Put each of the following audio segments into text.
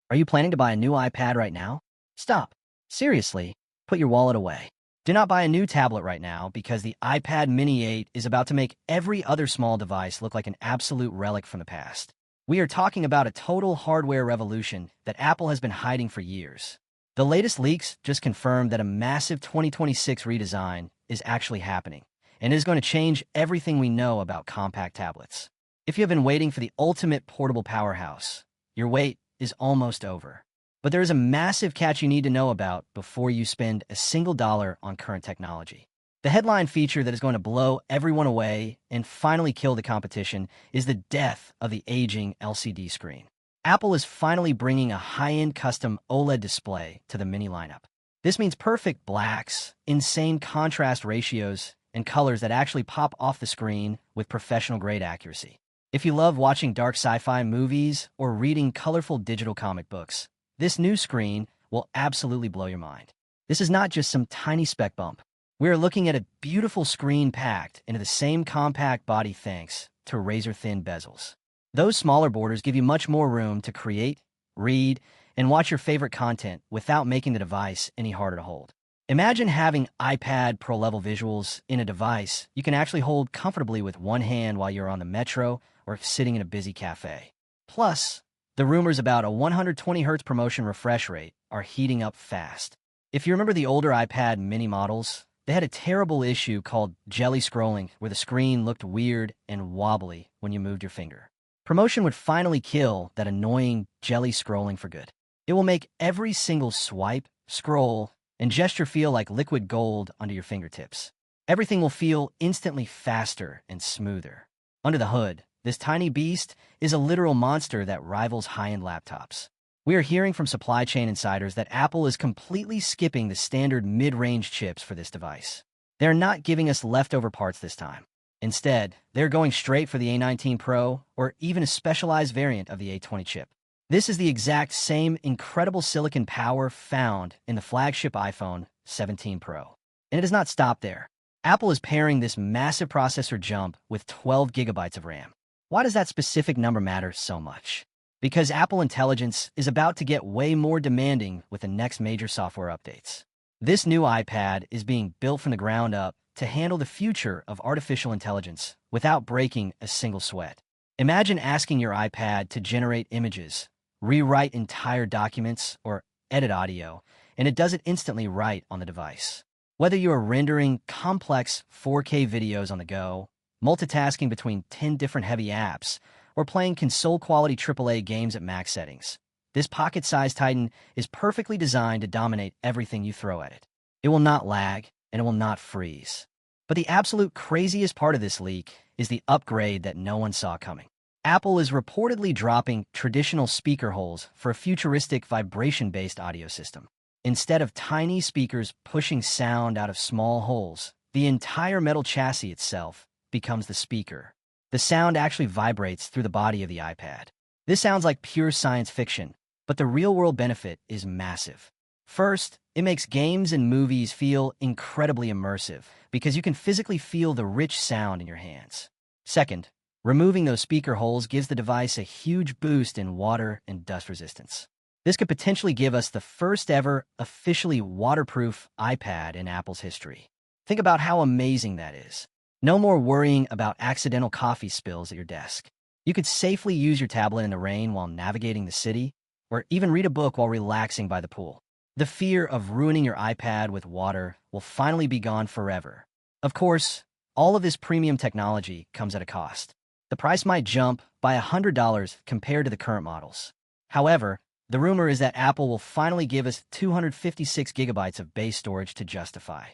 Are you planning to buy a new iPad right now? Stop. Seriously, put your wallet away. Do not buy a new tablet right now because the iPad Mini 8 is about to make every other small device look like an absolute relic from the past. We are talking about a total hardware revolution that Apple has been hiding for years. The latest leaks just confirmed that a massive 2026 redesign is actually happening, and is going to change everything we know about compact tablets. If you have been waiting for the ultimate portable powerhouse, your wait is almost over. But there is a massive catch you need to know about before you spend a single dollar on current technology. The headline feature that is going to blow everyone away and finally kill the competition is the death of the aging LCD screen. Apple is finally bringing a high-end custom OLED display to the Mini lineup. This means perfect blacks, insane contrast ratios, and colors that actually pop off the screen with professional-grade accuracy. If you love watching dark sci-fi movies or reading colorful digital comic books, this new screen will absolutely blow your mind. This is not just some tiny spec bump. We are looking at a beautiful screen packed into the same compact body thanks to razor-thin bezels. Those smaller borders give you much more room to create, read, and watch your favorite content without making the device any harder to hold. Imagine having iPad Pro-level visuals in a device you can actually hold comfortably with one hand while you're on the metro or sitting in a busy cafe. Plus, the rumors about a 120Hz promotion refresh rate are heating up fast. If you remember the older iPad mini models, they had a terrible issue called jelly scrolling, where the screen looked weird and wobbly when you moved your finger. Promotion would finally kill that annoying jelly scrolling for good. It will make every single swipe, scroll, and gesture feel like liquid gold under your fingertips. Everything will feel instantly faster and smoother. Under the hood, this tiny beast is a literal monster that rivals high-end laptops. We are hearing from supply chain insiders that Apple is completely skipping the standard mid-range chips for this device. They're not giving us leftover parts this time. Instead, they're going straight for the A19 Pro or even a specialized variant of the A20 chip. This is the exact same incredible silicon power found in the flagship iPhone 17 Pro. And it does not stop there. Apple is pairing this massive processor jump with 12 gigabytes of RAM. Why does that specific number matter so much? Because Apple Intelligence is about to get way more demanding with the next major software updates. This new iPad is being built from the ground up to handle the future of artificial intelligence without breaking a single sweat. Imagine asking your iPad to generate images, rewrite entire documents, or edit audio, and it does it instantly right on the device. Whether you are rendering complex 4K videos on the go, multitasking between 10 different heavy apps, or playing console-quality AAA games at max settings, this pocket-sized titan is perfectly designed to dominate everything you throw at it. It will not lag, and it will not freeze. But the absolute craziest part of this leak is the upgrade that no one saw coming. Apple is reportedly dropping traditional speaker holes for a futuristic vibration-based audio system. Instead of tiny speakers pushing sound out of small holes, the entire metal chassis itself becomes the speaker. The sound actually vibrates through the body of the iPad. This sounds like pure science fiction, but the real-world benefit is massive. First, it makes games and movies feel incredibly immersive because you can physically feel the rich sound in your hands. Second, removing those speaker holes gives the device a huge boost in water and dust resistance. This could potentially give us the first ever officially waterproof iPad in Apple's history. Think about how amazing that is. No more worrying about accidental coffee spills at your desk. You could safely use your tablet in the rain while navigating the city, or even read a book while relaxing by the pool. The fear of ruining your iPad with water will finally be gone forever. Of course, all of this premium technology comes at a cost. The price might jump by $100 compared to the current models. However, the rumor is that Apple will finally give us 256 gigabytes of base storage to justify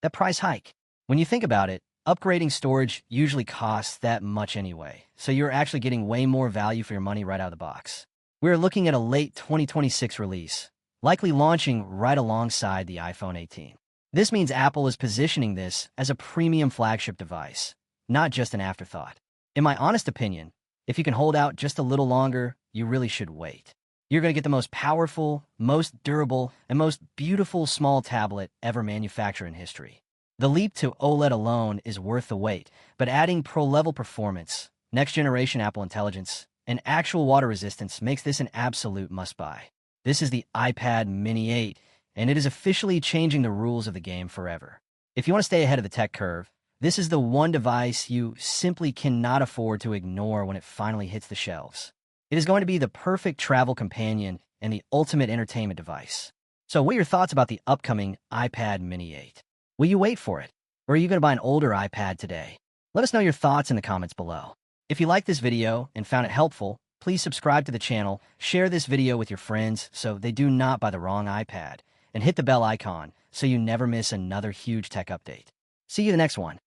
that price hike. When you think about it, upgrading storage usually costs that much anyway, so you're actually getting way more value for your money right out of the box. We're looking at a late 2026 release, likely launching right alongside the iPhone 18. This means Apple is positioning this as a premium flagship device, not just an afterthought. In my honest opinion, if you can hold out just a little longer, you really should wait. You're going to get the most powerful, most durable, and most beautiful small tablet ever manufactured in history. The leap to OLED alone is worth the wait, but adding pro-level performance, next-generation Apple Intelligence, and actual water resistance makes this an absolute must-buy. This is the iPad Mini 8, and it is officially changing the rules of the game forever. If you want to stay ahead of the tech curve, this is the one device you simply cannot afford to ignore when it finally hits the shelves. It is going to be the perfect travel companion and the ultimate entertainment device. So what are your thoughts about the upcoming iPad Mini 8? Will you wait for it? Or are you going to buy an older iPad today? Let us know your thoughts in the comments below. If you liked this video and found it helpful, please subscribe to the channel, share this video with your friends so they do not buy the wrong iPad, and hit the bell icon so you never miss another huge tech update. See you in the next one.